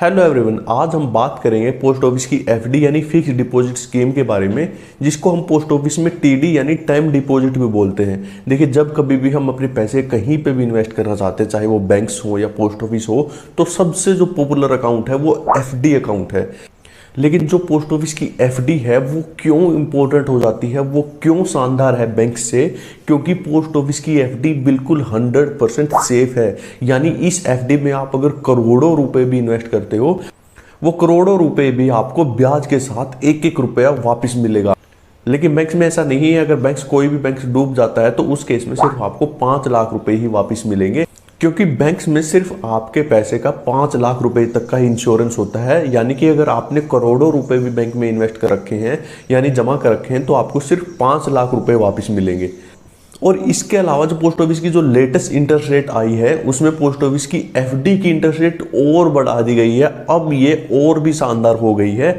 Hello everyone, आज हम बात करेंगे पोस्ट ऑफिस की एफडी यानी फिक्स डिपॉजिट स्कीम के बारे में, जिसको हम पोस्ट ऑफिस में टीडी यानी टाइम डिपॉजिट भी बोलते हैं। देखिए, जब कभी भी हम अपने पैसे कहीं पे भी इन्वेस्ट करना चाहते हैं, चाहे वो बैंक्स हो या पोस्ट ऑफिस हो, तो सबसे जो पॉपुलर अकाउंट है वो एफडी अकाउंट है। लेकिन जो पोस्ट ऑफिस की एफडी है वो क्यों इंपॉर्टेंट हो जाती है, वो क्यों शानदार है बैंक से? क्योंकि पोस्ट ऑफिस की एफडी बिल्कुल 100% सेफ है। यानी इस एफडी में आप अगर करोड़ों रुपए भी इन्वेस्ट करते हो, वो करोड़ों रुपए भी आपको ब्याज के साथ एक एक रुपया वापस मिलेगा। लेकिन बैंक्स में ऐसा नहीं है। अगर कोई भी बैंक डूब जाता है तो उस केस में सिर्फ आपको 5 लाख रुपए ही वापस मिलेंगे, क्योंकि बैंक्स में सिर्फ आपके पैसे का 5 लाख रुपए तक का इंश्योरेंस होता है। यानी कि अगर आपने करोड़ों रुपए भी बैंक में इन्वेस्ट कर रखे हैं यानी जमा कर रखे हैं, तो आपको सिर्फ 5 लाख रुपए वापस मिलेंगे। और इसके अलावा जो पोस्ट ऑफिस की जो लेटेस्ट इंटरेस्ट रेट आई है, उसमें पोस्ट ऑफिस की एफडी की इंटरेस्ट रेट और बढ़ा दी गई है। अब ये और भी शानदार हो गई है।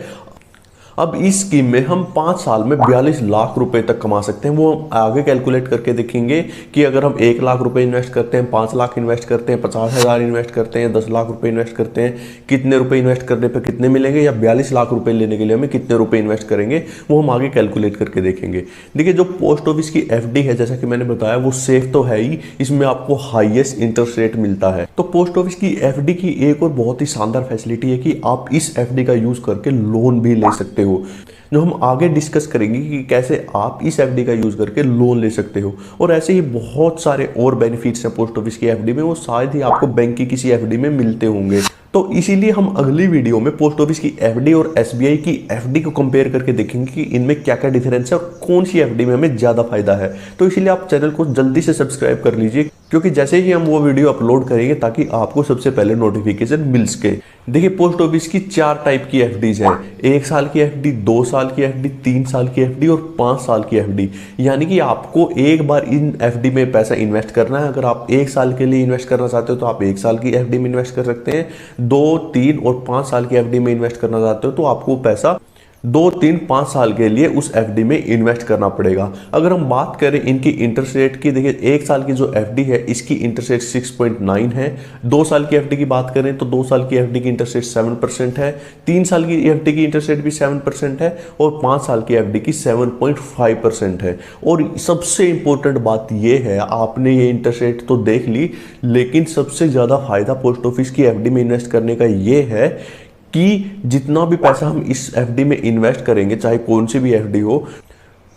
अब इस स्कीम में हम 5 साल में 42 लाख रुपए तक कमा सकते हैं। वो हम आगे कैलकुलेट करके देखेंगे कि अगर हम 1 लाख रुपए इन्वेस्ट करते हैं, 5 लाख इन्वेस्ट करते हैं, 50,000 इन्वेस्ट करते हैं, 10 लाख रुपए इन्वेस्ट करते हैं, कितने रुपए इन्वेस्ट करने पे कितने मिलेंगे, या 42 लाख रुपए लेने के लिए हमें कितने रुपए इन्वेस्ट करेंगे, वो हम आगे कैलकुलेट करके देखेंगे। देखिए, जो पोस्ट ऑफिस की एफडी है, जैसा कि मैंने बताया, वो सेफ तो है ही, इसमें आपको हाईएस्ट इंटरेस्ट रेट मिलता है। तो पोस्ट ऑफिस की एफडी की एक और बहुत ही शानदार फैसिलिटी है कि आप इस एफडी का यूज करके लोन भी ले सकते हो, जो हम आगे डिस्कस करेंगे कि कैसे आप इस एफडी का यूज करके लोन ले सकते हो। और ऐसे ही बहुत सारे और बेनिफिट्स हैं पोस्ट ऑफिस की एफडी में, वो शायद ही आपको बैंक की किसी एफडी में मिलते होंगे। तो इसीलिए हम अगली वीडियो में पोस्ट ऑफिस की एफडी और एसबीआई की एफडी को कंपेयर करके देखेंगे कि इनमें क्या क्या डिफरेंस है और कौन सी एफडी में हमें ज्यादा फायदा है। तो इसीलिए आप चैनल को जल्दी से सब्सक्राइब कर लीजिए, क्योंकि जैसे ही हम वो वीडियो अपलोड करेंगे ताकि आपको सबसे पहले नोटिफिकेशन मिल सके। देखिए, पोस्ट ऑफिस की 4 टाइप की एफडीज हैं। 1 साल की एफडी, 2 साल की एफडी, 3 साल की एफडी और 5 साल की एफडी। यानी कि आपको एक बार इन एफडी में पैसा इन्वेस्ट करना है। अगर आप 1 साल के लिए इन्वेस्ट करना चाहते हो तो आप 1 साल की एफडी में इन्वेस्ट कर सकते हैं। 2, 3 और 5 साल की एफडी में इन्वेस्ट करना चाहते हो तो आपको पैसा 2, 3, 5 साल के लिए उस एफडी में इन्वेस्ट करना पड़ेगा। अगर हम बात करें इनकी इंटरेस्ट रेट की, देखिए 1 साल की जो एफडी है इसकी इंटरेस्ट रेट 6.9 है। 2 साल की एफडी की बात करें तो 2 साल की एफडी की इंटरेस्ट रेट 7% है। 3 साल की एफडी की इंटरेस्ट रेट भी 7% है और 5 साल की एफडी की 7.5% है। और सबसे इंपॉर्टेंट बात यह है, आपने ये इंटरेस्ट रेट तो देख ली, लेकिन सबसे ज्यादा फायदा पोस्ट ऑफिस की एफडी में इन्वेस्ट करने का यह है कि जितना भी पैसा हम इस एफडी में इन्वेस्ट करेंगे, चाहे कौन सी भी एफडी हो,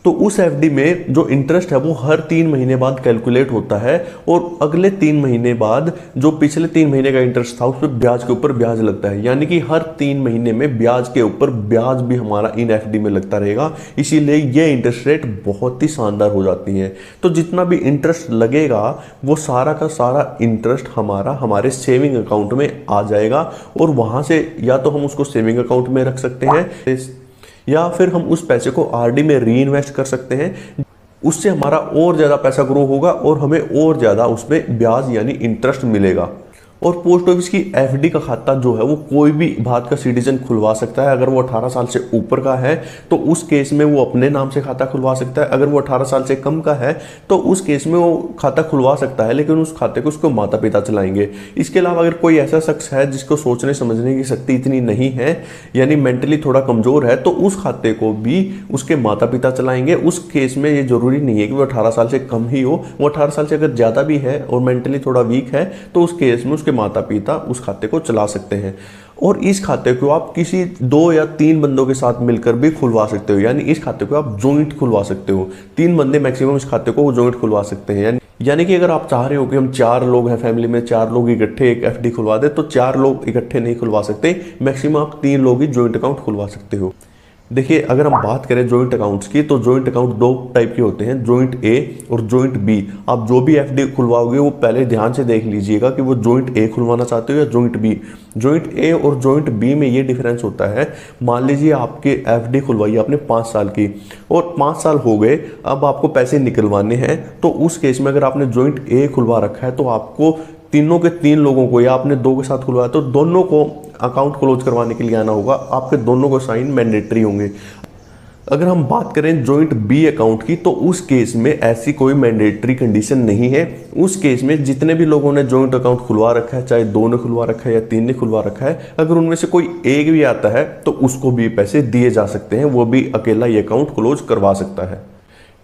तो उस एफडी में जो इंटरेस्ट है वो हर 3 महीने बाद कैलकुलेट होता है। और अगले 3 महीने बाद जो पिछले 3 महीने का इंटरेस्ट था उस पर ब्याज के ऊपर ब्याज लगता है। यानी कि हर 3 महीने में ब्याज के ऊपर ब्याज भी हमारा इन एफडी में लगता रहेगा। इसीलिए ये इंटरेस्ट रेट बहुत ही शानदार हो जाती है। तो जितना भी इंटरेस्ट लगेगा वो सारा का सारा इंटरेस्ट हमारे सेविंग अकाउंट में आ जाएगा, और वहां से या तो हम उसको सेविंग अकाउंट में रख सकते हैं या फिर हम उस पैसे को आरडी में री इन्वेस्ट कर सकते हैं। उससे हमारा और ज़्यादा पैसा ग्रो होगा और हमें और ज़्यादा उसमें ब्याज यानी इंटरेस्ट मिलेगा। और पोस्ट ऑफिस की एफडी का खाता जो है वो कोई भी भारत का सिटीजन खुलवा सकता है। अगर वो 18 साल से ऊपर का है तो उस केस में वो अपने नाम से खाता खुलवा सकता है। अगर वो 18 साल से कम का है तो उस केस में वो खाता खुलवा सकता है, लेकिन उस खाते को उसको माता पिता चलाएंगे। इसके अलावा अगर कोई ऐसा शख्स है जिसको सोचने समझने की शक्ति इतनी नहीं है, यानी मेंटली थोड़ा कमजोर है, तो उस खाते को भी उसके माता पिता चलाएंगे। उस केस में ये जरूरी नहीं है कि वो 18 साल से कम ही हो। वो 18 साल से अगर ज़्यादा भी है और मेंटली थोड़ा वीक है तो उस केस में माता पिता उस खाते को चला सकते हैं। और इस खाते को आप किसी 2 या 3 बंदों के साथ मिलकर भी खुलवा सकते हो। यानी इस खाते को आप जॉइंट खुलवा सकते हो। 3 बंदे मैक्सिमम इस खाते को जॉइंट खुलवा सकते हैं। यानी कि अगर आप चाह रहे हो कि हम 4 लोग हैं फैमिली में, 4 लोग इकट्ठे एक एफडी खुलवा दे, तो 4 लोग इकट्ठे नहीं खुलवा सकते। मैक्सिमम आप 3 लोग ही जॉइंट अकाउंट खुलवा सकते हो। देखिए, अगर हम बात करें जॉइंट अकाउंट्स की, तो जॉइंट अकाउंट 2 टाइप के होते हैं, जॉइंट ए और जॉइंट बी। आप जो भी एफडी खुलवाओगे वो पहले ध्यान से देख लीजिएगा कि वो जॉइंट ए खुलवाना चाहते हो या जॉइंट बी। जॉइंट ए और जॉइंट बी में ये डिफरेंस होता है। मान लीजिए आपके एफडी खुलवाई आपने 5 साल की और 5 साल हो गए, अब आपको पैसे निकलवाने हैं। तो उस केस में अगर आपने जॉइंट ए खुलवा रखा है तो आपको तीनों के 3 लोगों को, या आपने 2 के साथ खुलवाया तो दोनों को अकाउंट क्लोज करवाने के लिए आना होगा। आपके दोनों को साइन मैंडेटरी होंगे। अगर हम बात करें जॉइंट बी अकाउंट की, तो उस केस में ऐसी कोई मैंडेटरी कंडीशन नहीं है। उस केस में जितने भी लोगों ने जॉइंट अकाउंट खुलवा रखा है, चाहे 2 ने खुलवा रखा है या 3 ने खुलवा रखा है, अगर उनमें से कोई एक भी आता है तो उसको भी पैसे दिए जा सकते हैं, वो भी अकेला ये अकाउंट क्लोज करवा सकता है।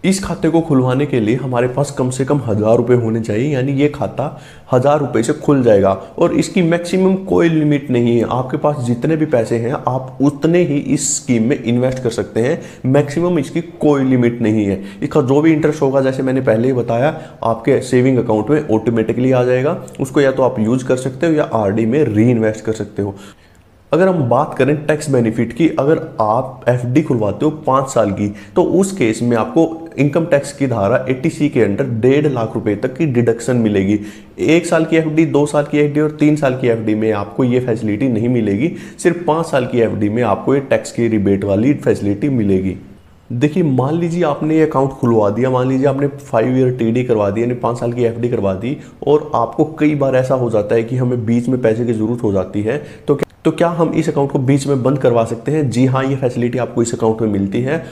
इस खाते को खुलवाने के लिए हमारे पास कम से कम 1000 रुपये होने चाहिए, यानी ये खाता 1000 रुपये से खुल जाएगा और इसकी मैक्सिमम कोई लिमिट नहीं है। आपके पास जितने भी पैसे हैं आप उतने ही इस स्कीम में इन्वेस्ट कर सकते हैं, मैक्सिमम इसकी कोई लिमिट नहीं है। इसका जो भी इंटरेस्ट होगा, जैसे मैंने पहले ही बताया, आपके सेविंग अकाउंट में ऑटोमेटिकली आ जाएगा। उसको या तो आप यूज कर सकते हो या आरडी में री इन्वेस्ट कर सकते हो। अगर हम बात करें टैक्स बेनिफिट की, अगर आप एफडी खुलवाते हो 5 साल की, तो उस केस में आपको इनकम टैक्स की धारा 80C के अंडर 1.5 लाख रुपए तक की डिडक्शन मिलेगी। 1 साल की एफडी, 2 साल की एफडी और 3 साल की एफडी में आपको ये फैसिलिटी नहीं मिलेगी। सिर्फ 5 साल की एफडी में आपको ये टैक्स की रिबेट वाली फैसिलिटी मिलेगी। देखिए, मान लीजिए आपने ये अकाउंट खुलवा दिया, मान लीजिए आपने 5 ईयर टीडी करवा दी, यानी 5 साल की एफडी करवा दी, और आपको कई बार ऐसा हो जाता है कि हमें बीच में पैसे की जरूरत हो जाती है, तो क्या हम इस अकाउंट को बीच में बंद करवा सकते हैं? जी हाँ, ये फैसिलिटी आपको इस अकाउंट में मिलती है।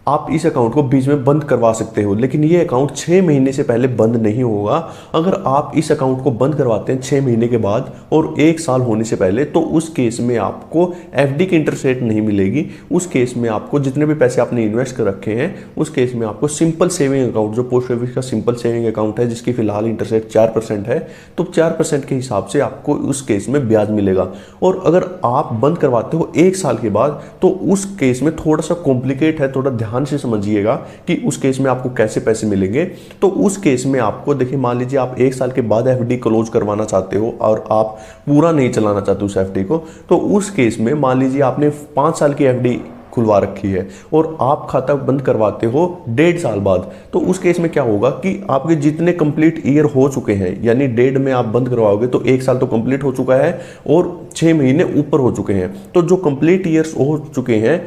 आप इस अकाउंट को बीच में बंद करवा सकते हो, लेकिन ये अकाउंट 6 महीने से पहले बंद नहीं होगा। अगर आप इस अकाउंट को बंद करवाते हैं 6 महीने के बाद और 1 साल होने से पहले, तो उस केस में आपको एफडी की इंटरेस्ट रेट नहीं मिलेगी। उस केस में आपको जितने भी पैसे आपने इन्वेस्ट कर रखे हैं, उस केस में आपको सिंपल सेविंग अकाउंट, जो पोस्ट ऑफिस का सिंपल सेविंग अकाउंट है, जिसकी फिलहाल इंटरेस्ट रेट 4% है, तो 4% के हिसाब से आपको उस केस में ब्याज मिलेगा। और अगर आप बंद करवाते हो 1 साल के बाद, तो उस केस में थोड़ा सा कॉम्प्लिकेट है, थोड़ा ध्यान से समझिएगा कि उस केस में आपको कैसे पैसे मिलेंगे। तो उस केस में आपको, देखिए, मान लीजिए आप 1 साल के बाद एफडी क्लोज करवाना चाहते हो और आप पूरा नहीं चलाना चाहते उस एफडी को, तो उस केस में मान लीजिए आपने 5 साल की एफडी खुलवा रखी है और आप खाता बंद करवाते हो 1.5 साल बाद, तो उस केस में क्या होगा कि आपके जितने कंप्लीट ईयर हो चुके हैं, यानी 1.5 में आप बंद करवाओगे तो 1 साल तो कंप्लीट हो चुका है और 6 महीने ऊपर हो चुके हैं, तो जो कंप्लीट ईयर्स हो चुके हैं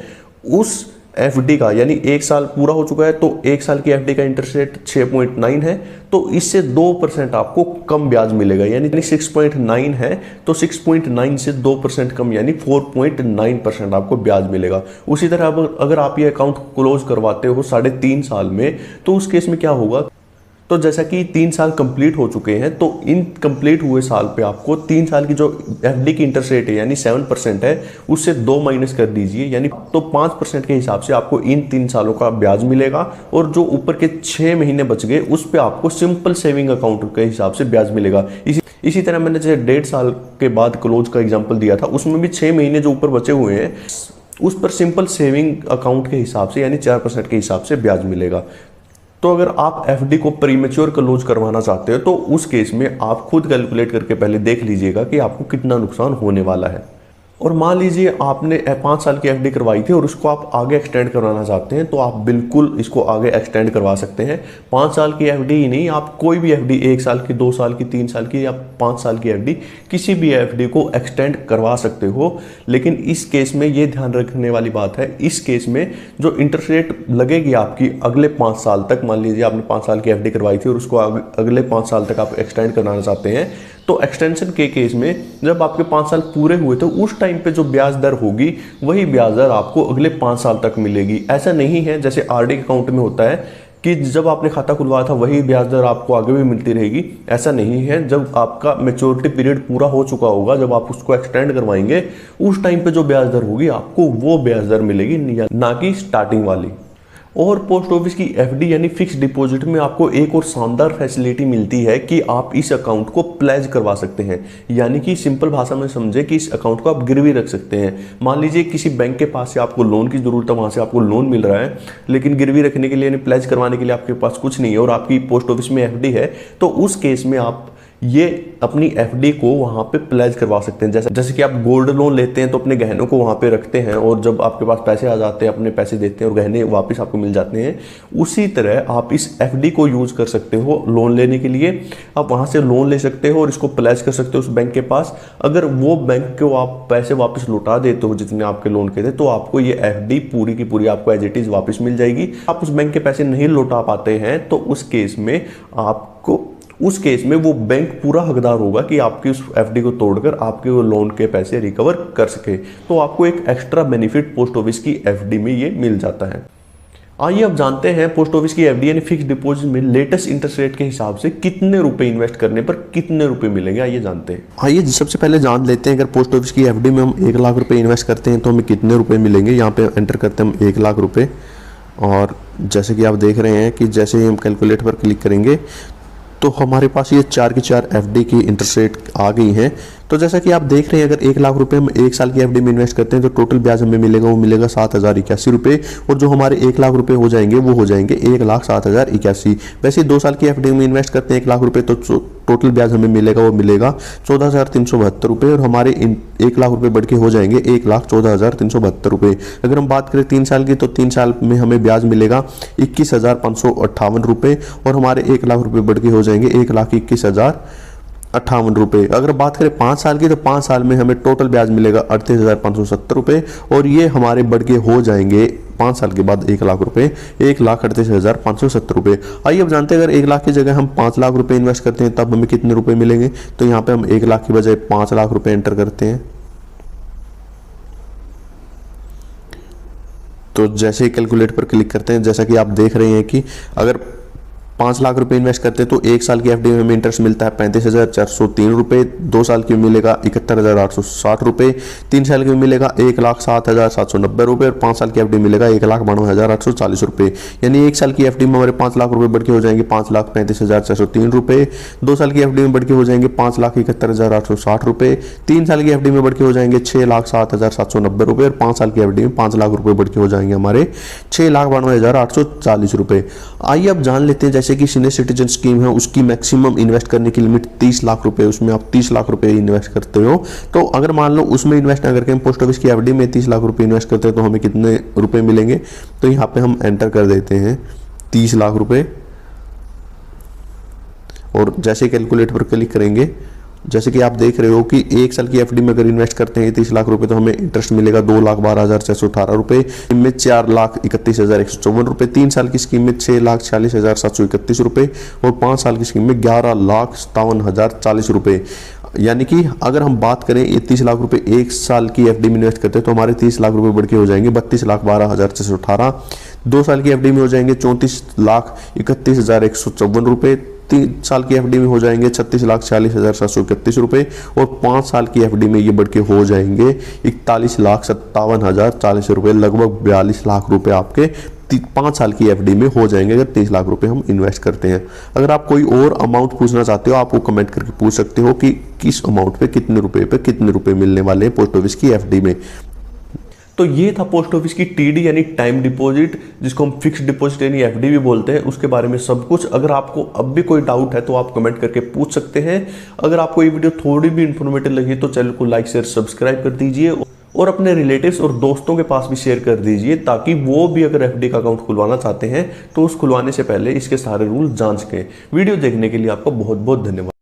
उस एफडी का, यानी 1 साल पूरा हो चुका है, तो 1 साल की एफडी का इंटरेस्ट रेट 6.9 है, तो इससे 2% आपको कम ब्याज मिलेगा, यानी 6.9 है तो 6.9 से 2% कम, यानी 4.9% आपको ब्याज मिलेगा। उसी तरह अगर आप ये अकाउंट क्लोज करवाते हो 3.5 साल में, तो उस केस में क्या होगा, तो जैसा कि 3 साल कंप्लीट हो चुके हैं, तो इन कंप्लीट हुए साल पे आपको 3 साल की जो एफडी की इंटरेस्ट रेट है, यानी 7% है, उससे 2 माइनस कर दीजिए, यानी तो 5% के हिसाब से आपको इन 3 सालों का ब्याज मिलेगा। और जो ऊपर के 6 महीने बच गए, उस पर आपको सिंपल सेविंग अकाउंट के हिसाब से ब्याज मिलेगा। इसी तरह मैंने जैसे 1.5 साल के बाद क्लोज का एग्जाम्पल दिया था, उसमें भी 6 महीने जो ऊपर बचे हुए हैं, उस पर सिंपल सेविंग अकाउंट के हिसाब से, यानी 4% के हिसाब से ब्याज मिलेगा। तो अगर आप एफडी को प्रीमेच्योर क्लोज करवाना चाहते हो, तो उस केस में आप खुद कैलकुलेट करके पहले देख लीजिएगा कि आपको कितना नुकसान होने वाला है। और मान लीजिए आपने 5 साल की एफडी करवाई थी और उसको आप आगे एक्सटेंड करवाना चाहते हैं, तो आप बिल्कुल इसको आगे एक्सटेंड करवा सकते हैं। 5 साल की एफडी ही नहीं, आप कोई भी एफडी, 1 साल की, 2 साल की, 3 साल की या 5 साल की एफडी, किसी भी एफडी को एक्सटेंड करवा सकते हो। लेकिन इस केस में ये ध्यान रखने वाली बात है, इस केस में जो इंटरेस्ट रेट लगेगी आपकी अगले 5 साल तक, मान लीजिए आपने 5 साल की एफडी करवाई थी और उसको अगले 5 साल तक आप एक्सटेंड कराना चाहते हैं, तो एक्सटेंशन के केस में जब आपके 5 साल पूरे हुए, तो उस टाइम पे जो ब्याज दर होगी, वही ब्याज दर आपको अगले 5 साल तक मिलेगी। ऐसा नहीं है जैसे आरडी अकाउंट में होता है कि जब आपने खाता खुलवाया था वही ब्याज दर आपको आगे भी मिलती रहेगी। ऐसा नहीं है, जब आपका मैच्योरिटी पीरियड पूरा हो चुका होगा, जब आप उसको एक्सटेंड करवाएंगे, उस टाइम पे जो ब्याज दर होगी आपको वो ब्याज दर मिलेगी, ना कि स्टार्टिंग वाली। और पोस्ट ऑफिस की एफडी यानी फिक्स डिपॉजिट में आपको एक और शानदार फैसिलिटी मिलती है कि आप इस अकाउंट को प्लेज करवा सकते हैं, यानी कि सिंपल भाषा में समझे कि इस अकाउंट को आप गिरवी रख सकते हैं। मान लीजिए किसी बैंक के पास से आपको लोन की जरूरत है, वहां से आपको लोन मिल रहा है, लेकिन गिरवी रखने के लिए यानी प्लेज करवाने के लिए आपके पास कुछ नहीं है और आपकी पोस्ट ऑफिस में एफडी है, तो उस केस में आप ये अपनी एफडी को वहां पे प्लेज करवा सकते हैं। जैसे कि आप गोल्ड लोन लेते हैं तो अपने गहनों को वहां पे रखते हैं और जब आपके पास पैसे आ जाते हैं अपने पैसे देते हैं और गहने वापस आपको मिल जाते हैं, उसी तरह आप इस एफडी को यूज कर सकते हो लोन लेने के लिए। आप वहां से लोन ले सकते हो और इसको प्लेज कर सकते हो उस बैंक के पास। अगर वो बैंक को आप पैसे वापस लौटा देते हो जितने आपके लोन के थे, तो आपको ये एफडी पूरी की पूरी आपको एज इट इज वापस मिल जाएगी। आप उस बैंक के पैसे नहीं लौटा पाते हैं तो उस केस में आपको उस केस में वो बैंक पूरा हकदार होगा कि आपकी उस एफडी को तोड़कर आपके वो लोन के पैसे रिकवर कर सके। तो आपको एक एक्स्ट्रा बेनिफिट पोस्ट ऑफिस की एफडी में ये मिल जाता है। आइए अब जानते हैं पोस्ट ऑफिस की एफडी यानी फिक्स डिपॉजिट में लेटेस्ट इंटरेस्ट रेट के हिसाब से कितने रुपए इन्वेस्ट करने पर कितने रुपए मिलेंगे, आइए जानते हैं। आइए सबसे पहले जान लेते हैं, अगर पोस्ट ऑफिस की एफडी में हम 1 लाख रुपए इन्वेस्ट करते हैं तो हमें कितने रुपए मिलेंगे। यहाँ पे एंटर करते हैं हम 1 लाख रुपए, और जैसे कि आप देख रहे हैं कि जैसे ही हम कैलकुलेट पर क्लिक करेंगे तो हमारे पास ये 4 की 4 एफडी की इंटरेस्ट रेट आ गई हैं। तो जैसा कि आप देख रहे हैं, अगर 1 लाख रुपए हम 1 साल की एफडी में इन्वेस्ट करते हैं तो टोटल ब्याज हमें मिलेगा, वो मिलेगा 7,081 रुपये, और जो हमारे 1 लाख रुपए हो जाएंगे वो हो जाएंगे 1,07,081। वैसे 2 साल की एफडी में इन्वेस्ट करते हैं 1 लाख रुपए तो टोटल ब्याज हमें मिलेगा, वो मिलेगा 14,372 रुपये, और हमारे 1 लाख रुपए बढ़ के हो जाएंगे 1,14,372 रुपये। अगर हम बात करें 3 साल की तो 3 साल में हमें ब्याज मिलेगा 21,558 रुपये, और हमारे 1 लाख रुपए बढ़ के हो जाएंगे 1,21,058 रुपये। अगर बात करें 5 साल की तो 5 साल में हमें टोटल ब्याज मिलेगा 38,570 रुपये, और ये हमारे बढ़ के हो जाएंगे 5 साल के बाद 1 लाख रुपए 1,38,570 रुपये। आइए अब जानते हैं, अगर 1 लाख की जगह हम 5 लाख रुपए इन्वेस्ट करते हैं तब हमें कितने रुपए मिलेंगे। तो यहाँ पे हम 1 लाख की बजाय 5 लाख रुपए एंटर करते हैं। तो जैसे ही कैलकुलेट पर क्लिक करते हैं, जैसा कि आप देख रहे हैं कि अगर 5 लाख रुपए इन्वेस्ट करते हैं तो 1 साल की एफडी में हमें इंटरेस्ट मिलता है 35,403 रुपये, 2 साल की मिलेगा 71,860 रुपये, 3 साल की मिलेगा 1,07,790 रुपये, और 5 साल की एफडी मिलेगा 1,92,840 रुपये। यानी 1 साल की एफडी में हमारे 5 लाख रुपए बढ़ के हो जाएंगे 5,35,403 रुपये, 2 साल की एफडी में बढ़ के हो जाएंगे 5,71,860 रुपये, 3 साल की एफडी में बढ़ के हो जाएंगे 6,07,790 रुपये, और 5 साल की एफडी में 5 लाख रुपए बढ़ के हो जाएंगे हमारे 6,92,840 रुपये। आइए अब जान लेते हैं, जैसे कि सीनियर सिटीजन स्कीम है उसकी मैक्सिमम इन्वेस्ट करने की लिमिट 30 लाख रुपए, उसमें आप 30 लाख रुपए इन्वेस्ट करते हो। तो अगर मान लो उसमें इन्वेस्ट ना करके हम पोस्ट ऑफिस की एफडी में 30 लाख रुपए इन्वेस्ट करते हैं तो हमें कितने रुपए मिलेंगे। तो यहाँ पे हम एंटर कर देते हैं 30 लाख रुपए, और जैसे कैलकुलेटर पर क्लिक करेंगे, जैसे कि आप देख रहे हो कि 1 साल की एफडी में अगर इन्वेस्ट करते हैं 30 लाख रुपए तो हमें इंटरेस्ट मिलेगा 2,12,618 रुपए, इनमें 4,31,154 रुपए, 3 साल की स्कीम में 6,46,731 रुपए, और 5 साल की स्कीम में 11,57,040 रुपए। यानी कि अगर हम बात करें 30 लाख रुपए 1 साल की एफडी में इन्वेस्ट करते हैं तो हमारे 30 लाख रुपए बढ़ के हो जाएंगे 32,12,618, 2 साल की एफडी में हो जाएंगे 34,31,154 रुपए, 3 साल की एफडी में हो जाएंगे 36,46,731 रुपए, और 5 साल की एफडी में ये बढ़ के हो जाएंगे 41,57,040 रुपए। लगभग 42 लाख रुपए आपके 5 साल की एफडी में हो जाएंगे अगर 30 लाख रुपए हम इन्वेस्ट करते हैं। अगर आप कोई और अमाउंट पूछना चाहते हो आप वो कमेंट करके पूछ सकते हो कि किस अमाउंट पे कितने रुपए मिलने वाले हैं पोस्ट ऑफिस की एफडी में। तो ये था पोस्ट ऑफिस की टीडी यानी टाइम डिपॉजिट, जिसको हम फिक्स्ड डिपॉजिट यानी एफडी भी बोलते हैं, उसके बारे में सब कुछ। अगर आपको अब भी कोई डाउट है तो आप कमेंट करके पूछ सकते हैं। अगर आपको ये वीडियो थोड़ी भी इंफॉर्मेटिव लगी तो चैनल को लाइक शेयर सब्सक्राइब कर दीजिए, और अपने रिलेटिव्स और दोस्तों के पास भी शेयर कर दीजिए, ताकि वो भी अगर एफडी का अकाउंट खुलवाना चाहते हैं तो उस खुलवाने से पहले इसके सारे रूल जान सकें। वीडियो देखने के लिए आपका बहुत बहुत धन्यवाद।